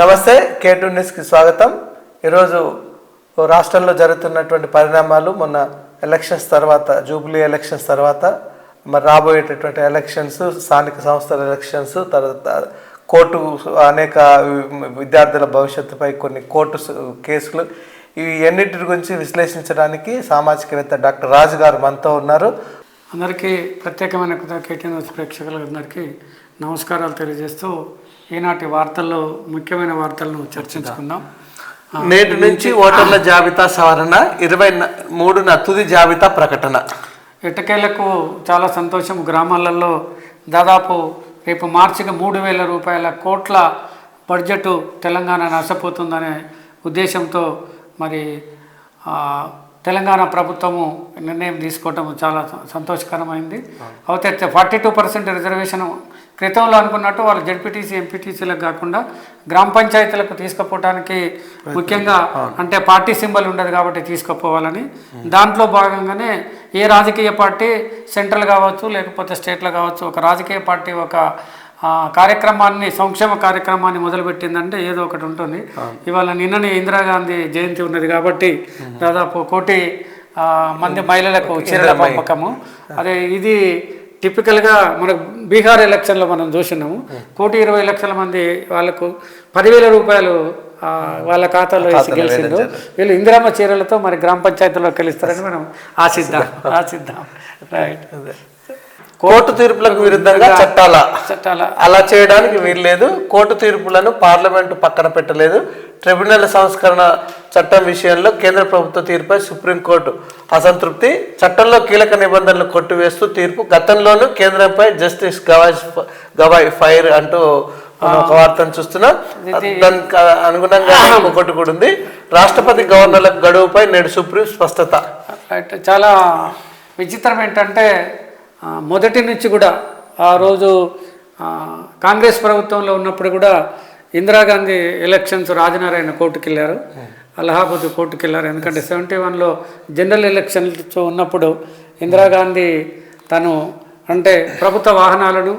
నమస్తే, K2 న్యూస్కి స్వాగతం. ఈరోజు రాష్ట్రంలో జరుగుతున్నటువంటి పరిణామాలు, మొన్న ఎలక్షన్స్ తర్వాత, జూబ్లీ ఎలక్షన్స్ తర్వాత మరి రాబోయేటటువంటి ఎలక్షన్స్, స్థానిక సంస్థల ఎలక్షన్స్, తర్వాత కోర్టు అనేక విద్యార్థుల భవిష్యత్తుపై కొన్ని కోర్టు కేసులు, ఇవి ఎన్నింటి గురించి విశ్లేషించడానికి సామాజికవేత్త డాక్టర్ రాజు గారు మనతో ఉన్నారు. అందరికీ ప్రత్యేకమైన K2 న్యూస్ ప్రేక్షకులందరికీ నమస్కారాలు తెలియజేస్తూ ఈనాటి వార్తల్లో ముఖ్యమైన వార్తలను చర్చించుకుందాం. నేటి నుంచి ఓటర్ల జాబితా సవరణ, 23న తుది జాబితా ప్రకటన. ఎట్టకేలకు చాలా సంతోషం. గ్రామాలలో దాదాపు రేపు మార్చికి 3,000 రూపాయల కోట్ల బడ్జెట్ తెలంగాణ నష్టపోతుందనే ఉద్దేశంతో మరి తెలంగాణ ప్రభుత్వము నిర్ణయం తీసుకోవటం చాలా సంతోషకరమైంది. అయితే 42% రిజర్వేషన్ క్రితంలో అనుకున్నట్టు వాళ్ళు జడ్పీటీసీ ఎంపీటీసీలకు కాకుండా గ్రామ పంచాయతీలకు తీసుకుపోవడానికి, ముఖ్యంగా అంటే పార్టీ సింబల్ ఉండదు కాబట్టి తీసుకుపోవాలని, దాంట్లో భాగంగానే ఏ రాజకీయ పార్టీ సెంట్రల్ కావచ్చు లేకపోతే స్టేట్లో కావచ్చు, ఒక రాజకీయ పార్టీ ఒక కార్యక్రమాన్ని, సంక్షేమ కార్యక్రమాన్ని మొదలుపెట్టిందంటే ఏదో ఒకటి ఉంటుంది. ఇవాళ నిన్ననే ఇందిరాగాంధీ జయంతి ఉన్నది కాబట్టి దాదాపు 1 కోటి మంది మహిళలకు చీరల పంపకము. అదే ఇది టిపికల్గా మనకు బీహార్ ఎలక్షన్లో మనం చూసినాము. 1,20,00,000 మంది వాళ్ళకు 10,000 రూపాయలు వాళ్ళ ఖాతాలో వేసి గెలిచిండు. వీళ్ళు ఇందిరమ్మ చీరలతో మరి గ్రామ పంచాయతీలో గెలుస్తారని మనం ఆశిద్దాం. రైట్. కోర్టు తీర్పులకు విరుద్ధంగా చట్టాల అలా చేయడానికి వీల్లేదు. కోర్టు తీర్పులను పార్లమెంటు పక్కన పెట్టలేదు. ట్రిబ్యునల్ సంస్కరణ చట్టం విషయంలో కేంద్ర ప్రభుత్వ తీర్పుపై సుప్రీంకోర్టు అసంతృప్తి. చట్టంలో కీలక నిబంధనలు కొట్టివేస్తూ తీర్పు. గతంలోనూ కేంద్రంపై జస్టిస్ గవాయ్ ఫైర్ అంటూ ఒక వార్తను చూస్తున్నాం. దానికి అనుగుణంగా ఒకటి కూడా ఉంది. రాష్ట్రపతి గవర్నర్ల గడువుపై నేడు సుప్రీం స్పష్టత. చాలా విచిత్రం ఏంటంటే మొదటి నుంచి కూడా ఆ రోజు కాంగ్రెస్ ప్రభుత్వంలో ఉన్నప్పుడు కూడా ఇందిరాగాంధీ ఎలక్షన్స్ రాజనారాయణ కోర్టుకు వెళ్ళారు, అలహాబాద్ కోర్టుకు వెళ్ళారు. ఎందుకంటే 71లో జనరల్ ఎలక్షన్స్ ఉన్నప్పుడు ఇందిరాగాంధీ తను అంటే ప్రభుత్వ వాహనాలను,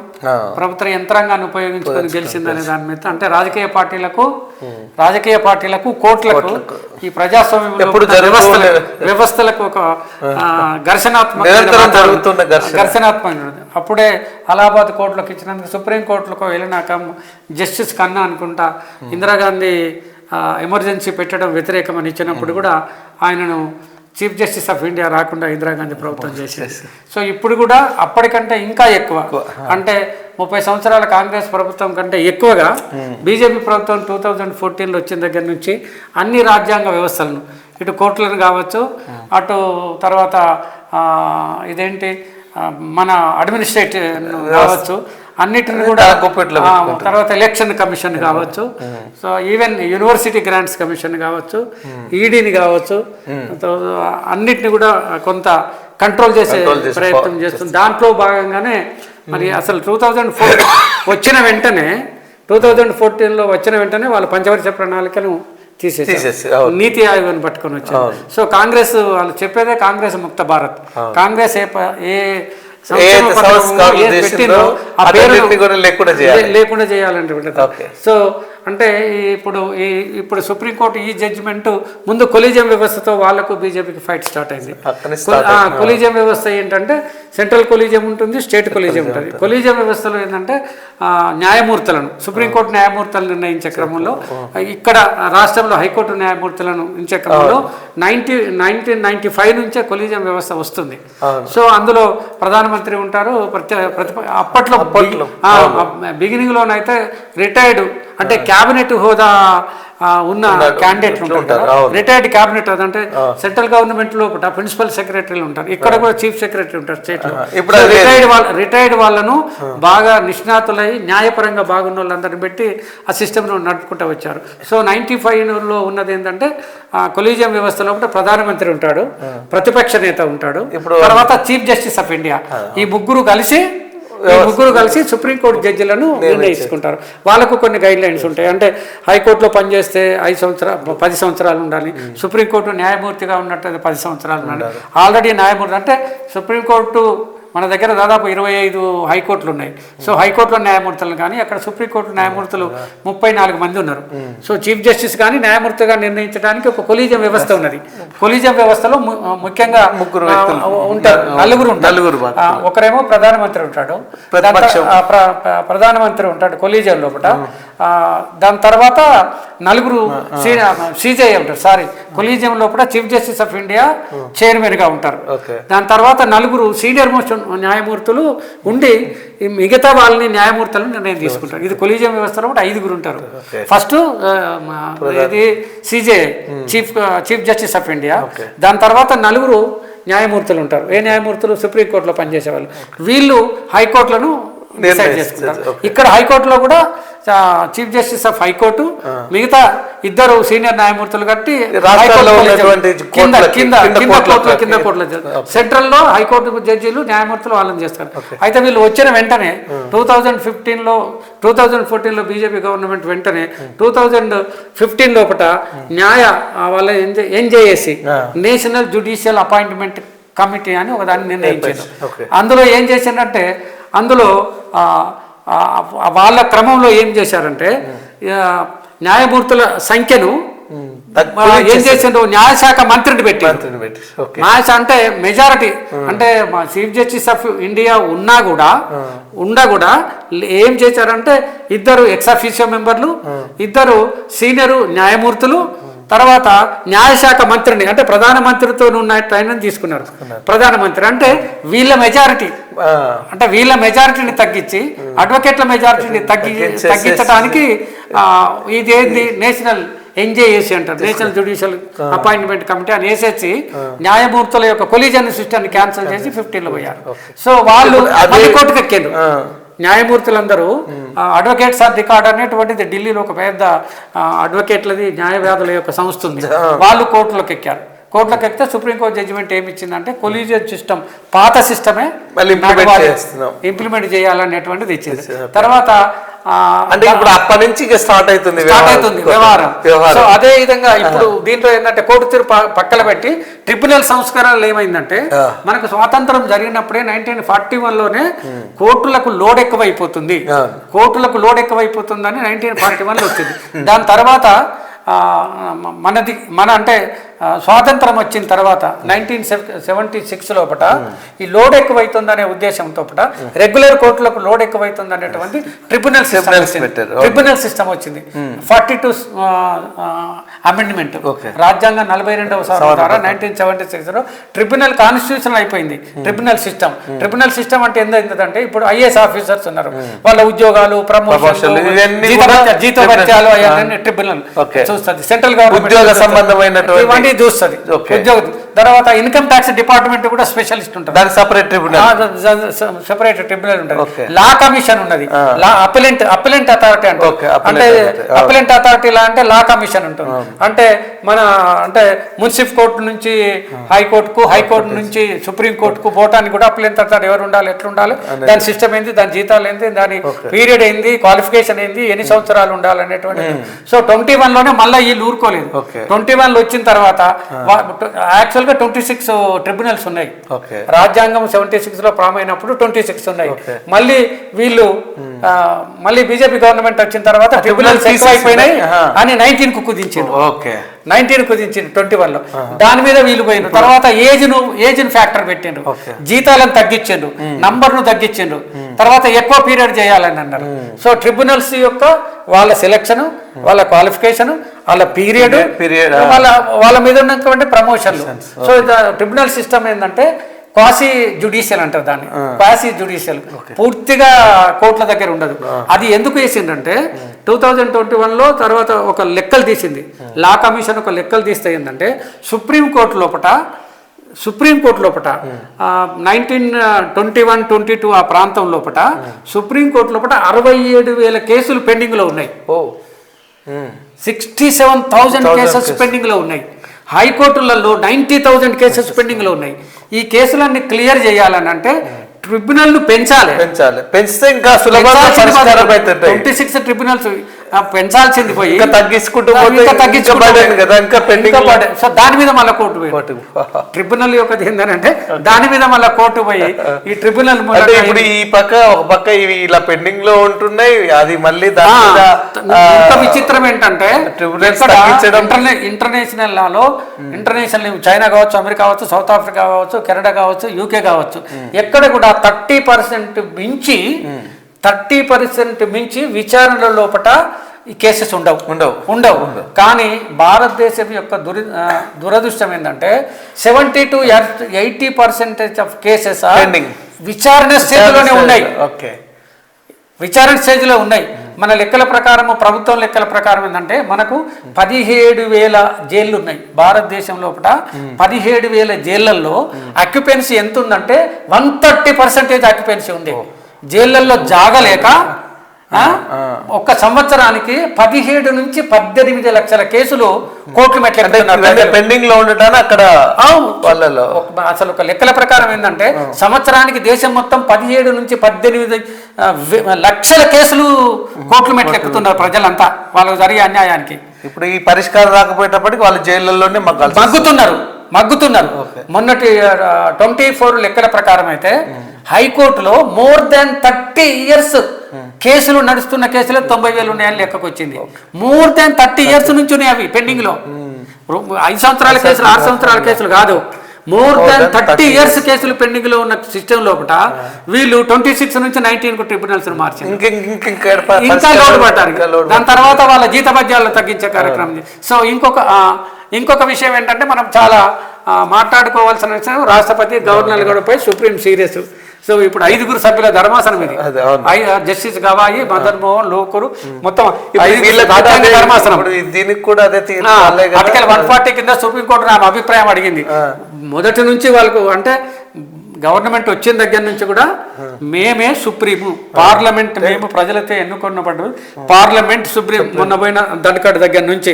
ప్రభుత్వ యంత్రాంగాన్ని ఉపయోగించుకొని గెలిచిందనే దాని మీద, అంటే రాజకీయ పార్టీలకు కోర్టులకు ఈ ప్రజాస్వామ్య వ్యవస్థలకు ఒక ఘర్షణాత్మకమైన అప్పుడే అలహాబాద్ కోర్టులకు ఇచ్చినందుకు సుప్రీంకోర్టులకు వెళ్ళినాక జస్టిస్ కన్నా అనుకుంటా ఇందిరాగాంధీ ఎమర్జెన్సీ పెట్టడం వ్యతిరేకమని ఇచ్చినప్పుడు కూడా ఆయనను చీఫ్ జస్టిస్ ఆఫ్ ఇండియా రాకుండా ఇందిరాగాంధీ ప్రభుత్వం చేసింది. సో ఇప్పుడు కూడా అప్పటికంటే ఇంకా ఎక్కువ, అంటే 30 సంవత్సరాల కాంగ్రెస్ ప్రభుత్వం కంటే ఎక్కువగా బీజేపీ ప్రభుత్వం 2014లో వచ్చిన దగ్గర నుంచి అన్ని రాజ్యాంగ వ్యవస్థలను, ఇటు కోర్టులను కావచ్చు, అటు తర్వాత ఇదేంటి మన అడ్మినిస్ట్రేటివ్ కావచ్చు, అన్నిటిని కూడా, తర్వాత ఎలక్షన్ కమిషన్ కావచ్చు, so even university grants commission కావచ్చు, ఈడీని కావచ్చు, అన్నిటిని కూడా కొంత కంట్రోల్ చేసే ప్రయత్నం చేస్తుంది. దాంట్లో భాగంగానే మరి అసలు 2014 వచ్చిన వెంటనే 2014లో వచ్చిన వెంటనే వాళ్ళు పంచవర్ష ప్రణాళికను తీసేసారు, నీతి ఆయోగ్ అని పట్టుకొని వచ్చారు. సో కాంగ్రెస్ వాళ్ళు చెప్పేదే కాంగ్రెస్ ముక్త భారత్. కాంగ్రెస్ ఏ లేకుండా చేయాలంటే, సో అంటే ఇప్పుడు సుప్రీంకోర్టు ఈ జడ్జిమెంట్ ముందు కొలీజియం వ్యవస్థతో వాళ్లకు బీజేపీకి ఫైట్ స్టార్ట్ అయింది. కొలీజియం వ్యవస్థ ఏంటంటే సెంట్రల్ కొలీజియం ఉంటుంది, స్టేట్ కొలీజియం ఉంటుంది. కొలీజియం వ్యవస్థలో ఏంటంటే న్యాయమూర్తులను, సుప్రీంకోర్టు న్యాయమూర్తులను నిర్ణయించే క్రమంలో, ఇక్కడ రాష్ట్రంలో హైకోర్టు న్యాయమూర్తులను ఉంచే క్రమంలో 1995 నుంచే కొలీజియం వ్యవస్థ వస్తుంది. సో అందులో ప్రధానమంత్రి ఉంటారు. అప్పట్లో బిగినింగ్ లోనైతే రిటైర్డ్ అంటే క్యాబినెట్ హోదా ఉన్న క్యాండిడేట్లు ఉంటారు. రిటైర్డ్ క్యాబినెట్, అదంటే సెంట్రల్ గవర్నమెంట్ లో ప్రిన్సిపల్ సెక్రటరీలు ఉంటారు, ఇక్కడ కూడా చీఫ్ సెక్రటరీ ఉంటారు స్టేట్ లో. రిటైర్డ్ వాళ్ళను బాగా నిష్ణాతులై న్యాయపరంగా బాగున్న వాళ్ళందరిని పెట్టి ఆ సిస్టమ్ నడుపుకుంటూ వచ్చారు. సో 95లో ఉన్నది ఏంటంటే కొలీజియం వ్యవస్థలో ప్రధానమంత్రి ఉంటాడు, ప్రతిపక్ష నేత ఉంటాడు, తర్వాత చీఫ్ జస్టిస్ ఆఫ్ ఇండియా. ఈ ముగ్గురు కలిసి సుప్రీంకోర్టు జడ్జిలను నిర్ణయించుకుంటారు. వాళ్ళకు కొన్ని గైడ్ లైన్స్ ఉంటాయి. అంటే హైకోర్టులో పనిచేస్తే 10 సంవత్సరాలు ఉండాలి, సుప్రీంకోర్టు న్యాయమూర్తిగా ఉన్నట్టు 10 సంవత్సరాలు ఉండాలి. ఆల్రెడీ న్యాయమూర్తి అంటే సుప్రీంకోర్టు మన దగ్గర దాదాపు 25 హైకోర్టులు ఉన్నాయి. సో హైకోర్టులో న్యాయమూర్తులు కానీ అక్కడ సుప్రీంకోర్టు న్యాయమూర్తులు 34 మంది ఉన్నారు. సో చీఫ్ జస్టిస్ కానీ న్యాయమూర్తిగా నిర్ణయించడానికి ఒక కొలీజియం వ్యవస్థ ఉన్నది. కొలీజియం వ్యవస్థలో ముఖ్యంగా ముగ్గురు ఉంటారు, నలుగురు ఉంటారు. ఒకరేమో ప్రధానమంత్రి ఉంటాడు, ప్రధానమంత్రి ఉంటాడు కొలీజియం లోపల. దాని తర్వాత నలుగురు సిజేఐ ఉంటారు, కొలీజియం లోపల chief justice of India chairman గా ఉంటారు. దాని తర్వాత నలుగురు సీనియర్ మోస్ట్ న్యాయమూర్తులు ఉండి మిగతా వాళ్ళని న్యాయమూర్తులను నిర్ణయం తీసుకుంటారు. ఇది కొలీజియం వ్యవస్థలో కూడా 5గురు ఉంటారు. ఫస్ట్ ఇది CJI chief justice of India. దాని తర్వాత నలుగురు న్యాయమూర్తులు ఉంటారు. ఏ న్యాయమూర్తులు? సుప్రీంకోర్టులో పనిచేసే వాళ్ళు. వీళ్ళు హైకోర్టులను డిసైడ్ చేసుకుంటారు. ఇక్కడ హైకోర్టులో కూడా చీఫ్ జస్టిస్ ఆఫ్ హైకోర్టు, మిగతా 2 సీనియర్ న్యాయమూర్తులు కట్టి కింద కోర్టులో సెంట్రల్ లో హైకోర్టు జడ్జీలు న్యాయమూర్తులు వాళ్ళని చేస్తారు. అయితే వీళ్ళు వచ్చిన వెంటనే 2014లో బీజేపీ గవర్నమెంట్ వెంటనే 2015 లోపల వాళ్ళ NJAC national judicial appointment committee అని ఒక దాన్ని నిర్ణయించారు. అందులో ఏం చేసిందంటే అందులో వాళ్ళ క్రమంలో ఏం చేశారంటే న్యాయమూర్తుల సంఖ్యను ఏం చేసిండ్రు, న్యాయశాఖ మంత్రిని పెట్టారు. అంటే మెజారిటీ అంటే చీఫ్ జస్టిస్ ఆఫ్ ఇండియా ఉన్నా కూడా ఏం చేశారంటే 2 ఎక్స్ అఫీషియో మెంబర్లు, 2 సీనియర్ న్యాయమూర్తులు, తర్వాత న్యాయశాఖ మంత్రిని అంటే ప్రధానమంత్రితో ఉన్న ట్రైన్ తీసుకున్నారు. ప్రధానమంత్రి అంటే వీళ్ళ మెజారిటీని తగ్గించి అడ్వకేట్ల మెజారిటీని తగ్గించడానికి ఇదేంది నేషనల్ NJAC అంటారు, నేషనల్ జ్యుడిషియల్ అపాయింట్మెంట్ కమిటీ అని వేసేసి న్యాయమూర్తుల యొక్క కొలీజియన్ సిస్టమ్ని క్యాన్సిల్ చేసి 15లో పోయారు. సో వాళ్ళు హైకోర్టుకు ఎక్కారు. న్యాయమూర్తులందరూ అడ్వకేట్స్ ఆర్ రికార్డ్ అనేటువంటిది ఢిల్లీలో ఒక పెద్ద అడ్వకేట్లది న్యాయవాదుల యొక్క సంస్థ ఉంది. వాళ్ళు కోర్టులోకి ఎక్కారు. కోర్టులోకి ఎక్కితే సుప్రీంకోర్టు జడ్జిమెంట్ ఏమి ఇచ్చిందంటే కొలీజియన్ సిస్టమ్ పాత సిస్టమే ఇంప్లిమెంట్ చేయాలనేటువంటిది ఇచ్చింది. తర్వాత అంటే ఇప్పుడు అప్పటి నుంచి స్టార్ట్ అవుతుంది వ్యవహారం. సో అదే విధంగా ఇప్పుడు దీంట్లో ఏంటంటే కోర్టు తీర్పు పక్కన పెట్టి ట్రిబ్యునల్ సంస్కరణలు ఏమైందంటే మనకు స్వాతంత్రం జరిగినప్పుడే 1941లోనే కోర్టులకు లోడ్ ఎక్కువైపోతుంది అని 1941లో వచ్చింది. దాని తర్వాత అంటే స్వాతంత్రం వచ్చిన తర్వాత 1976 లోపల ఈ లోడ్ ఎక్కువైతుందనే ఉద్దేశంతో రెగ్యులర్ కోర్టులకు లోడ్ ఎక్కువైతుంది అనేటువంటి ట్రిబ్యునల్ సిస్టమ్ వచ్చింది. 42 అమెండ్మెంట్ రాజ్యాంగ 42వ సవరణ ద్వారా 1976లో ట్రిబ్యునల్ కాన్స్టిట్యూషన్ అయిపోయింది. ట్రిబ్యునల్ సిస్టమ్ అంటే ఏంటంటే ఇప్పుడు IAS ఆఫీసర్స్ ఉన్నారు, వాళ్ళ ఉద్యోగాలు, ప్రమోషన్లు, జీతభత్యాలు అవన్నీ ట్రిబ్యునల్ చూస్తుంది. సెంట్రల్ గవర్నమెంట్ ఇవన్నీ చూస్తుంది ఉద్యోగం. తర్వాత ఇన్కమ్ ట్యాక్స్ డిపార్ట్మెంట్ కూడా స్పెషలిస్ట్ ఉంటారు, సెపరేట్ ట్రిబ్యునల్ ఉంటుంది. లా కమిషన్ ఉన్నది, అపిలెంట్ అథారిటీ అంటే అపిలెంట్ అథారిటీ అంటే లా కమిషన్ ఉంటుంది. అంటే మున్సిపల్ కోర్టు నుంచి హైకోర్టు నుంచి సుప్రీం కోర్టుకు పోవటానికి కూడా అపిలెంట్ అథారిటీ ఎవరు ఉండాలి, ఎట్లా ఉండాలి, దాని సిస్టమ్ ఏంది, దాని జీతాలు ఏంది, దాని పీరియడ్ ఏంది, క్వాలిఫికేషన్ ఏంది, ఎన్ని సంవత్సరాలు ఉండాలి అనేటువంటిది. సో 21లోనే మళ్ళీ వీళ్ళు ఊరుకోలేదు. 21లో వచ్చిన తర్వాత యాక్చువల్గా 26 ట్రిబ్యునల్స్ ఉన్నాయి. రాజ్యాంగం 76లో ప్రామ్ అయినప్పుడు 26 ఉన్నాయి. మళ్ళీ వీళ్ళు బీజేపీ గవర్నమెంట్ వచ్చిన తర్వాత ట్రిబ్యునల్స్ ఎక్కువ అయిపోయినాయి అని 19కు కుదించారు. 21లో దాని మీద వీళ్ళు పోయిన తర్వాత ఏజ్ ఫ్యాక్టర్ పెట్టిండ్రు, జీతాలను తగ్గించిండ్రు, నంబర్ను తగ్గించిండ్రు, తర్వాత ఎక్కువ పీరియడ్ చేయాలని అన్నారు. సో ట్రిబ్యునల్స్ యొక్క వాళ్ళ సెలక్షన్, వాళ్ళ క్వాలిఫికేషన్, వాళ్ళ పీరియడ్, వాళ్ళ మీద ఉన్నటువంటి ప్రమోషన్లు. సో ట్రిబ్యునల్ సిస్టమ్ ఏంటంటే క్వాసీ జ్యుడిషియల్ అంటారు దాన్ని. క్వాసీ జ్యుడిషియల్ పూర్తిగా కోర్టుల దగ్గర ఉండదు. అది ఎందుకు వేసిందంటే 2021లో తర్వాత ఒక లెక్కలు తీసింది, లా కమిషన్ ఒక లెక్కలు తీస్తే ఏంటంటే సుప్రీంకోర్టు లోపల 1921-22 ఆ ప్రాంతం లోపల సుప్రీంకోర్టు లోపల 67,000 కేసులు పెండింగ్ లో ఉన్నాయి. 67,000 కేసెస్ పెండింగ్ లో ఉన్నాయి. హైకోర్టులలో 90,000 కేసెస్ పెండింగ్ లో ఉన్నాయి. ఈ కేసులన్నీ క్లియర్ చేయాలని అంటే ట్రిబ్యునల్ ను పెంచితే ఇంకా 26 ట్రిబ్యునల్స్ పెంచాల్సింది పోయి ఇంకా తగ్గించుకుంటూ కదా ఇంకా పెండింగ్. సో దాని మీద మళ్ళీ కోర్టు పోయి ట్రిబ్యునల్ యొక్క ఏంటంటే దాని మీద మళ్ళీ కోర్టు పోయి ఈ ట్రిబ్యునల్ ఇప్పుడు ఈ ఒక పక్క ఇవి ఇలా పెండింగ్ లో ఉంటున్నాయి, అది మళ్ళీ విచిత్రం ఏంటంటే ఇంటర్నేషనల్ లాలో ఇంటర్నేషనల్ చైనా కావచ్చు, అమెరికా కావచ్చు, సౌత్ ఆఫ్రికా కావచ్చు, కెనడా కావచ్చు, యూకే కావచ్చు, ఎక్కడ కూడా 30% మించి విచారణల లోపల ఈ కేసెస్ ఉండవు. కానీ భారతదేశం యొక్క దురదృష్టం ఏంటంటే 70 to 80% ఆఫ్ కేసెస్ విచారణ స్టేజ్లోనే ఉన్నాయి. విచారణ స్టేజ్లో ఉన్నాయి. మన లెక్కల ప్రకారం, ప్రభుత్వం లెక్కల ప్రకారం ఏంటంటే మనకు 17,000 జైళ్ళు ఉన్నాయి భారతదేశం లోపల. 17,000 జైళ్ళల్లో అక్యుపెన్సీ ఎంత ఉందంటే 130% అక్యుపెన్సీ ఉంది. జైళ్ళల్లో జాగలేక ఒక్క సంవత్సరానికి 17 నుంచి 18 లక్షల కేసులు కోర్టు మెట్ల పెండింగ్ లో ఉండటానికి అక్కడ వాళ్ళలో అసలు ఒక లెక్కల ప్రకారం ఏంటంటే సంవత్సరానికి దేశం మొత్తం 17 నుంచి 18 లక్షల కేసులు కోర్టు మెట్లు ఎక్కుతున్నారు ప్రజలంతా వాళ్ళకు జరిగే అన్యాయానికి. ఇప్పుడు ఈ పరిష్కారం రాకపోయేటప్పటికి వాళ్ళు జైళ్ళలోనే మగ్గుతున్నారు. మొన్నటి 24 లెక్కల ప్రకారం అయితే హైకోర్టులో more than 30 years కేసులు నడుస్తున్న కేసులు 90,000 ఉన్నాయని లెక్కకు వచ్చింది. more than 30 years నుంచి ఉన్నాయి అవి పెండింగ్ లో. 5 సంవత్సరాల కేసులు, 6 సంవత్సరాల కేసులు కాదు, more than 30 years కేసులు పెండింగ్ లో ఉన్న సిస్టమ్ లోపల వీళ్ళు 26 నుంచి 19 ట్రిబ్యునల్స్ మార్చారు. ఇంకా లోటు పడ్డారు. దాని తర్వాత వాళ్ళ జీతభత్యాలు తగ్గించే కార్యక్రమం. సో ఇంకొక విషయం ఏంటంటే మనం చాలా మాట్లాడుకోవాల్సిన విషయం, రాష్ట్రపతి గవర్నర్ కూడా పోయి సుప్రీం సీరియస్. సో ఇప్పుడు 5 సభ్యుల ధర్మాసనం ఇది. జస్టిస్ గవాయి, మదన్ మోహన్ లోకూరు, మొత్తం ధర్మాసనం. దీనికి కూడా అదే ఆర్టికల్ 140 కింద సుప్రీంకోర్టు నా అభిప్రాయం అడిగింది. మొదటి నుంచి వాళ్ళకు అంటే గవర్నమెంట్ వచ్చిన దగ్గర నుంచి కూడా మేమే సుప్రీము, పార్లమెంట్ మేము ప్రజలతో ఎన్నుకున్నప్పుడు పార్లమెంట్ సుప్రీం. మొన్న పోయిన ధన్కడ్ దగ్గర నుంచి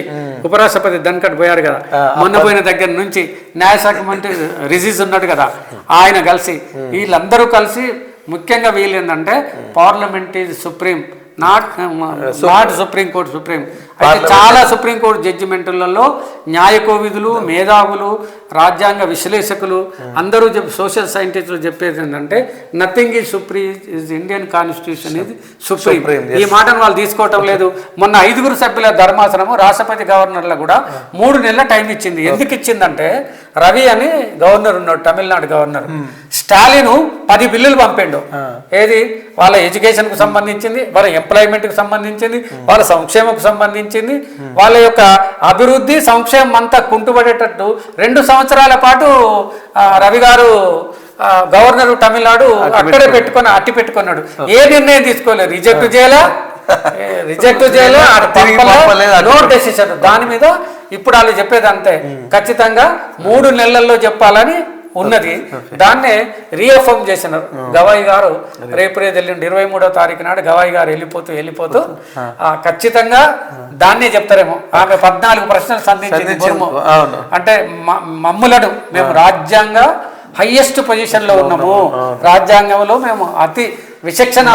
ఉపరాష్ట్రపతి ధన్కడ్ పోయారు కదా, మొన్న పోయిన దగ్గర నుంచి న్యాయశాఖ మంత్రి రిజిజ్ ఉన్నాడు కదా, ఆయన కలిసి వీళ్ళందరూ కలిసి ముఖ్యంగా వీళ్ళు ఏంటంటే parliament is supreme, not supreme court. అయితే చాలా సుప్రీంకోర్టు జడ్జిమెంట్లలో న్యాయకోవిధులు, మేధావులు, రాజ్యాంగ విశ్లేషకులు అందరూ సోషల్ సైంటిస్టులు చెప్పేది ఏంటంటే nothing is supreme, is Indian constitution ఇది సుప్రీం. ఈ మాటను వాళ్ళు తీసుకోవటం లేదు. మొన్న 5 సభ్యుల ధర్మాసనము రాష్ట్రపతి గవర్నర్లకు కూడా 3 నెలల టైం ఇచ్చింది. ఎందుకు ఇచ్చిందంటే రవి అని గవర్నర్ ఉన్నాడు, తమిళనాడు గవర్నర్. స్టాలిన్ 10 బిల్లులు పంపిండు. ఏది వాళ్ళ ఎడ్యుకేషన్కు సంబంధించింది, వాళ్ళ ఎంప్లాయ్మెంట్కి సంబంధించింది, వాళ్ళ సంక్షేమంకు సంబంధించింది, వాళ్ళ యొక్క అభివృద్ధి సంక్షేమం అంతా కుంటుపడేటట్టు 2 సంవత్సరాల పాటు రవి గారు గవర్నర్ తమిళనాడు అక్కడే అట్టి పెట్టుకున్నాడు. ఏ నిర్ణయం తీసుకోలేదు. రిజెక్ట్ చేయాలా, నో డెసిషన్. దాని మీద ఇప్పుడు వాళ్ళు చెప్పేది అంతే, ఖచ్చితంగా 3 నెలల్లో చెప్పాలని ఉన్నది. దాన్నే రీఅఫర్మ్ చేసినారు గవాయి గారు. రేపు 23వ తారీఖు నాడు గవాయి గారు వెళ్ళిపోతూ ఖచ్చితంగా దాన్నే చెప్తారేమో. ఆమె 14 ప్రశ్నలు సంధించింది. అంటే మమ్ములను మేము రాజ్యాంగ హైయెస్ట్ పొజిషన్ లో ఉన్నాము, రాజ్యాంగంలో మేము అతి విచక్షణ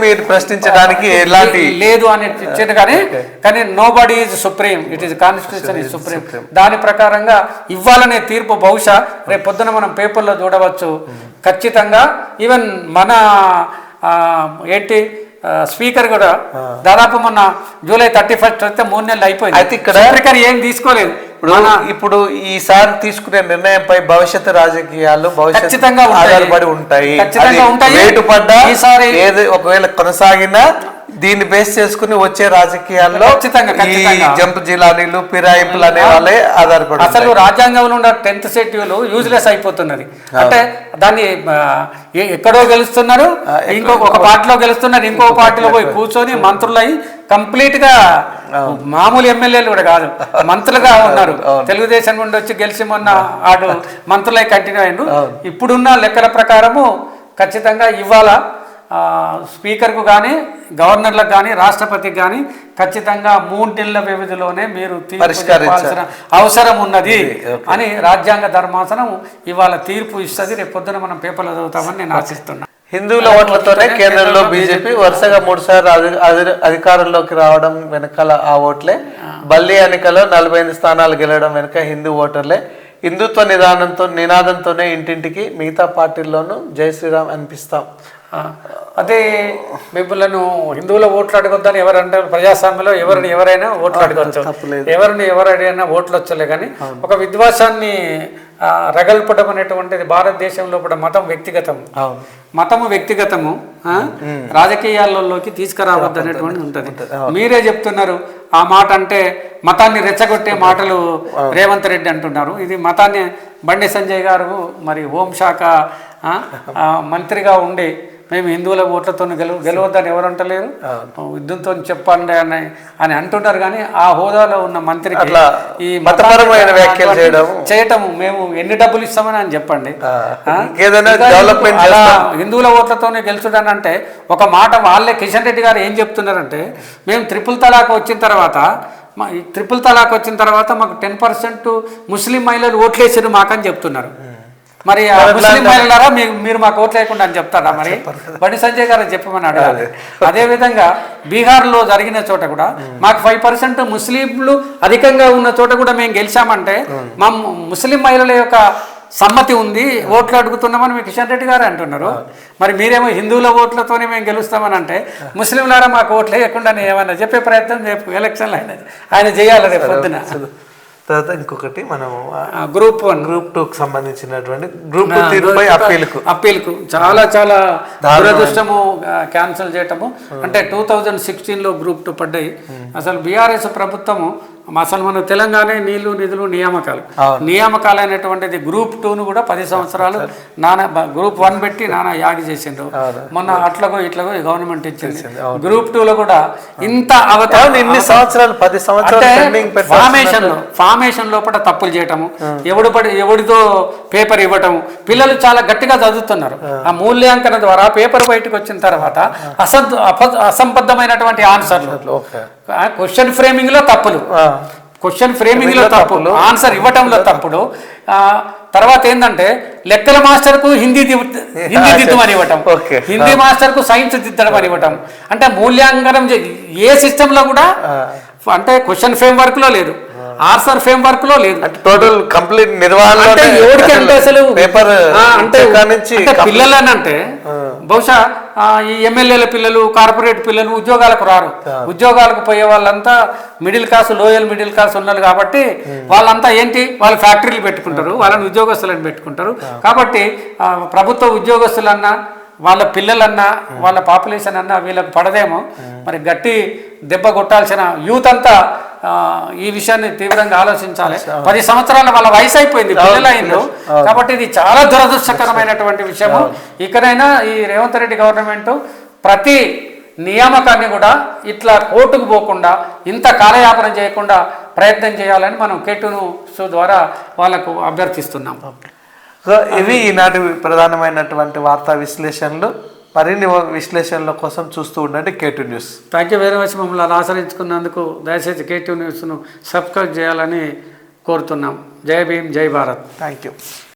మీరు ప్రశ్నించడానికి ఎలాంటి లేదు అని ఇచ్చింది. కానీ nobody is supreme, it is constitution is supreme. దాని ప్రకారంగా ఇవ్వాలనే తీర్పు బహుశా రేపు పొద్దున మనం పేపర్లో చూడవచ్చు. ఖచ్చితంగా ఈవెన్ మన స్పీకర్ కూడా దాదాపు మొన్న జూలై 31 అయితే 3 నెలలు అయిపోయింది. అయితే ఇక్కడ స్పీకర్ ఏం తీసుకోలేదు. ఇప్పుడు ఈసారి తీసుకునే నిర్ణయంపై భవిష్యత్తు రాజకీయాలు ఖచ్చితంగా ఆధారపడి ఉంటాయి. రేటు పడ్డా ఏది ఒకవేళ కొనసాగినా దీన్ని బేస్ చేసుకుని వచ్చే రాజకీయాల్లో జంప్ జిలానీలు, ఫిరాయింపులు అనే వాళ్ళే ఆధారపడి. అసలు రాజ్యాంగంలో ఉన్న 10th షెడ్యూల్ యూజ్లెస్ అయిపోతున్నది. అంటే దాన్ని ఎక్కడో గెలుస్తున్నారు, ఒక పార్టీలో గెలుస్తున్నారు, ఇంకో పార్టీలో పోయి కూర్చొని మంత్రులు అయ్యి కంప్లీట్ గా మామూలు ఎమ్మెల్యేలు కూడా కాదు మంత్రులుగా ఉన్నారు. తెలుగుదేశం నుండి వచ్చి గెలిచి మొన్న ఆడు మంత్రులై కంటిన్యూ అయ్యారు. ఇప్పుడున్న లెక్కల ప్రకారము ఖచ్చితంగా ఇవాళ స్పీకర్కు కానీ, గవర్నర్లకు కానీ, రాష్ట్రపతికి కానీ ఖచ్చితంగా 3 నెలల వ్యవధిలోనే మీరు తీర్పు అవసరం ఉన్నది అని రాజ్యాంగ ధర్మాసనం ఇవాళ తీర్పు ఇస్తుంది. రేపు పొద్దున మనం పేపర్లో చదువుతామని నేను ఆశిస్తున్నాను. హిందువుల ఓట్లతోనే కేంద్రంలో బీజేపీ వరుసగా 3 సార్లు అధికారంలోకి రావడం వెనకాల ఆ ఓట్లే. బల్లి ఎన్నికలో 48 స్థానాలు గెలవడం వెనుక హిందూ ఓటర్లే. హిందుత్వ నినాదంతోనే ఇంటింటికి మిగతా పార్టీల్లోనూ జై శ్రీరామ్ అనిపిస్తాం. అదే మిమ్మల్ని హిందువుల ఓట్లు అడగొద్దని ఎవరంటే ప్రజాస్వామ్యంలో ఎవరైనా ఓట్లు అడగవచ్చు, ఎవరైనా ఓట్లు వచ్చలే. కానీ ఒక విద్వాసాన్ని రగల్పడం అనేటువంటిది భారతదేశంలో కూడా మతము వ్యక్తిగతము రాజకీయాలలోకి తీసుకురావద్దు అనేటువంటి ఉంటుంది. మీరే చెప్తున్నారు ఆ మాట, అంటే మతాన్ని రెచ్చగొట్టే మాటలు రేవంత్ రెడ్డి అంటున్నారు. ఇది మతాన్ని బండి సంజయ్ గారు మరి హోంశాఖ మంత్రిగా ఉండి మేము హిందువుల ఓట్లతో గెలవద్దని ఎవరు అంటలేరు, యుద్ధంతో చెప్పండి అని అంటున్నారు. కానీ ఆ హోదాలో ఉన్న మంత్రికి ఈ మతపరమైన వ్యాఖ్యలు చేయటము మేము ఎన్ని డబ్బులు ఇస్తామని అని చెప్పండి. అలా హిందువుల ఓట్లతోనే గెలుచుడని అంటే ఒక మాట వాళ్ళే కిషన్ రెడ్డి గారు ఏం చెప్తున్నారంటే, మేము త్రిపుల్ తలాక్ వచ్చిన తర్వాత మాకు 10% ముస్లిం మహిళలు ఓట్లేసారు మాకని చెప్తున్నారు. మరి ముస్లిం మహిళలారా మీరు మాకు ఓట్లు లేకుండా అని చెప్తారా? మరి బండి సంజయ్ గారు చెప్పమని అడగాలి. అదేవిధంగా బీహార్లో జరిగిన చోట కూడా మాకు 5% ముస్లింలు అధికంగా ఉన్న చోట కూడా మేము గెలిచామంటే మా ముస్లిం మహిళల యొక్క సమ్మతి ఉంది, ఓట్లు అడుగుతున్నామని మీ కిషన్ రెడ్డి గారు అంటున్నారు. మరి మీరేమో హిందువుల ఓట్లతోనే మేము గెలుస్తామని అంటే ముస్లింలారా మాకు ఓట్లు లేకుండా ఏమన్నా చెప్పే ప్రయత్నం రేపు ఎలక్షన్లో ఆయన చేయాలి రేపు పొద్దున. తర్వాత ఇంకొకటి మనము గ్రూప్ 2కి సంబంధించినటువంటి గ్రూప్ 2 తీర్పుపై అప్పీల్కు చాలా దురదృష్టము క్యాన్సిల్ చేయటము. అంటే 2016లో గ్రూప్ 2 పడ్డాయి. అసలు బీఆర్ఎస్ ప్రభుత్వము అసలు మన తెలంగాణ నీళ్లు నిధులు నియామకాలు అనేటువంటిది గ్రూప్ 2ను కూడా 10 సంవత్సరాలు గ్రూప్ 1 పెట్టి యాగి చేసిండ్రు. మొన్న అట్లగో ఇట్లగో గవర్నమెంట్ ఇచ్చింది. గ్రూప్ 2లో కూడా ఇంత ఇన్ని సంవత్సరాలు 10 సంవత్సరాలు ఫార్మేషన్ లోపల తప్పులు చేయటము, ఎవడితో పేపర్ ఇవ్వటము. పిల్లలు చాలా గట్టిగా చదువుతున్నారు. ఆ మూల్యాంకన ద్వారా పేపర్ బయటకు వచ్చిన తర్వాత అసంబద్ధమైనటువంటి ఆన్సర్లు, క్వశ్చన్ ఫ్రేమింగ్ లో తప్పులు, ఆన్సర్ ఇవ్వటంలో తప్పుడు. తర్వాత ఏంటంటే లెక్కల మాస్టర్ కు హిందీ దిద్దమని ఇవ్వటం, హిందీ మాస్టర్ కు సైన్స్ దిద్దడం అని ఇవ్వటం. అంటే మూల్యాంకనం ఏ సిస్టమ్ లో కూడా అంటే క్వశ్చన్ ఫ్రేమ్ వర్క్ లో లేదు, ఆన్సర్ ఫ్రేమ్ వర్క్ లో లేదు, టోటల్ కంప్లీట్ నిర్వహణ. అంటే అసలు అంటే పిల్లలని అంటే బహుశా ఈ ఎమ్మెల్యేల పిల్లలు, కార్పొరేట్ పిల్లలు ఉద్యోగాలకు రారు. ఉద్యోగాలకు పోయే వాళ్ళంతా middle class, loyal middle class ఉన్నారు కాబట్టి వాళ్ళంతా ఏంటి, వాళ్ళు ఫ్యాక్టరీలు పెట్టుకుంటారు, వాళ్ళని ఉద్యోగస్తులను పెట్టుకుంటారు. కాబట్టి ప్రభుత్వ ఉద్యోగస్తులన్నా వాళ్ళ పిల్లలన్నా వాళ్ళ పాపులేషన్ అన్నా వీళ్ళకి పడదేమో. మరి గట్టి దెబ్బ కొట్టాల్సిన యూత్ అంతా ఈ విషయాన్ని తీవ్రంగా ఆలోచించాలి. 10 సంవత్సరాల వాళ్ళ వయసు అయిపోయింది, పిల్లలు అయిందో. కాబట్టి ఇది చాలా దురదృష్టకరమైనటువంటి విషయము. ఇకనైనా ఈ రేవంత్ రెడ్డి గవర్నమెంట్ ప్రతి నియామకాన్ని కూడా ఇట్లా కోర్టుకు పోకుండా, ఇంత కాలయాపన చేయకుండా ప్రయత్నం చేయాలని మనం K2 News ద్వారా వాళ్ళకు అభ్యర్థిస్తున్నాం. సో ఇవి ఈనాటి ప్రధానమైనటువంటి వార్తా విశ్లేషణలు. మరిన్ని విశ్లేషణల కోసం చూస్తూ ఉండండి K2 News. Thank you very much. మమ్మల్ని ఆశ్రయించుకున్నందుకు దయచేసి K2 Newsను సబ్స్క్రైబ్ చేయాలని కోరుతున్నాం. జై భీమ్, జై భారత్. Thank you.